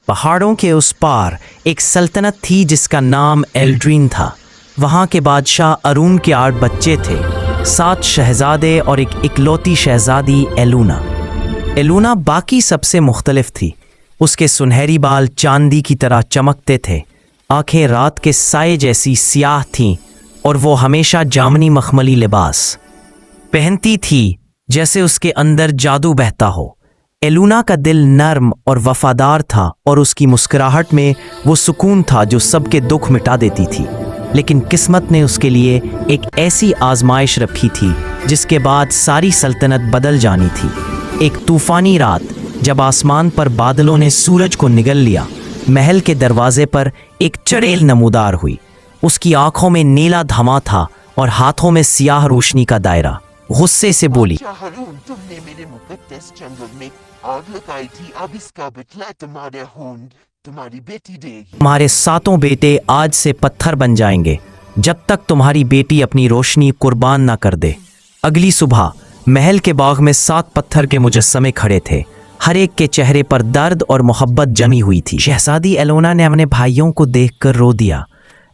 पहाड़ों के उस पार एक सल्तनत थी जिसका नाम एल्ड्रीन था। वहाँ के बादशाह अरून के 8 बच्चे थे, 7 शहजादे और एक इकलौती शहजादी एलूना। एलूना बाकी सबसे मुख्तलिफ थी। उसके सुनहरी बाल चांदी की तरह चमकते थे, आंखें रात के साए जैसी स्याह थीं और वो हमेशा जामनी मखमली लिबास पहनती थी जैसे उसके अंदर जादू बहता हो। एलूना का दिल नर्म और वफादार था और उसकी मुस्कुराहट में वो सुकून था जो सबके दुख मिटा देती थी। लेकिन किस्मत ने उसके लिए एक ऐसी आजमाइश रखी थी जिसके बाद सारी सल्तनत बदल जानी थी। एक तूफानी रात जब आसमान पर बादलों ने सूरज को निगल लिया, महल के दरवाजे पर एक चड़ेल नमूदार हुई। उसकी आंखों में नीला धमा था और हाथों में सियाह रोशनी का दायरा। गुस्से से बोली, तुमने मेरे मुकद्दस जंगल में आग लगाई थी, अब इसका बदला तुम्हारी बेटी देगी। तुम्हारे 7 बेटे आज से पत्थर बन जाएंगे जब तक तुम्हारी बेटी अपनी रोशनी कुर्बान ना कर दे। अगली सुबह महल के बाग में 7 पत्थर के मुजस्समे खड़े थे। हर एक के चेहरे पर दर्द और मोहब्बत जमी हुई थी। शहजादी एलोना ने अपने भाइयों को देखकर रो दिया।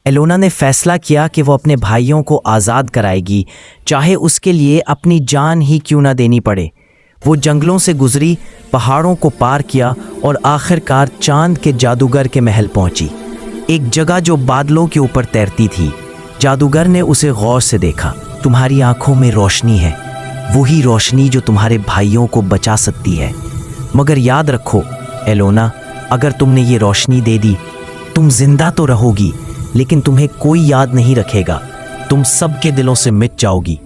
एलोना ने फैसला किया कि वो अपने भाइयों को आज़ाद कराएगी, चाहे उसके लिए अपनी जान ही क्यों ना देनी पड़े। वो जंगलों से गुजरी, पहाड़ों को पार किया और आखिरकार चांद के जादूगर के महल पहुंची, एक जगह जो बादलों के ऊपर तैरती थी। जादूगर ने उसे गौर से देखा। तुम्हारी आंखों में रोशनी है, वही रोशनी जो तुम्हारे भाइयों को बचा सकती है। मगर याद रखो एलोना, अगर तुमने ये रोशनी दे दी, तुम जिंदा तो रहोगी लेकिन तुम्हें कोई याद नहीं रखेगा, तुम सबके दिलों से मिट जाओगी।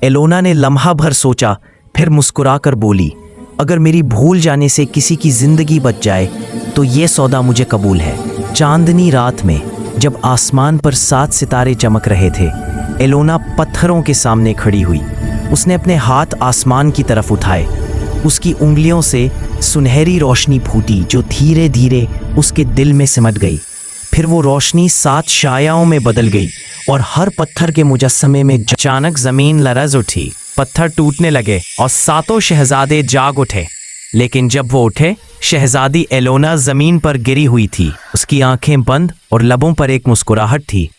एलोना ने लम्हा भर सोचा, फिर मुस्कुराकर बोली, अगर मेरी भूल जाने से किसी की जिंदगी बच जाए तो ये सौदा मुझे कबूल है। चांदनी रात में जब आसमान पर 7 सितारे चमक रहे थे, एलोना पत्थरों के सामने खड़ी हुई। उसने अपने हाथ आसमान की तरफ उठाए। उसकी उंगलियों से सुनहरी रोशनी फूटी जो धीरे धीरे उसके दिल में सिमट गई। फिर वो रोशनी 7 छायाओं में बदल गई और हर पत्थर के मुजस्समे में अचानक जमीन लरज उठी, पत्थर टूटने लगे और 7 शहजादे जाग उठे। लेकिन जब वो उठे, शहजादी एलोना जमीन पर गिरी हुई थी। उसकी आंखें बंद और लबों पर एक मुस्कुराहट थी।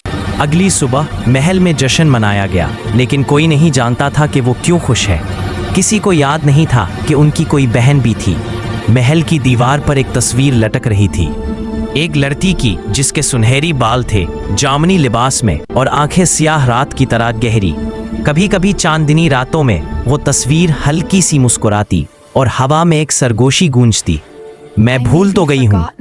अगली सुबह महल में जश्न मनाया गया, लेकिन कोई नहीं जानता था कि वो क्यों खुश है। किसी को याद नहीं था कि उनकी कोई बहन भी थी। महल की दीवार पर एक तस्वीर लटक रही थी, एक लड़की की जिसके सुनहरी बाल थे, जामनी लिबास में और आंखें स्याह रात की तरह गहरी। कभी कभी चांदनी रातों में वो तस्वीर हल्की सी मुस्कुराती और हवा में एक सरगोशी गूंजती। मैं भूल तो गई हूँ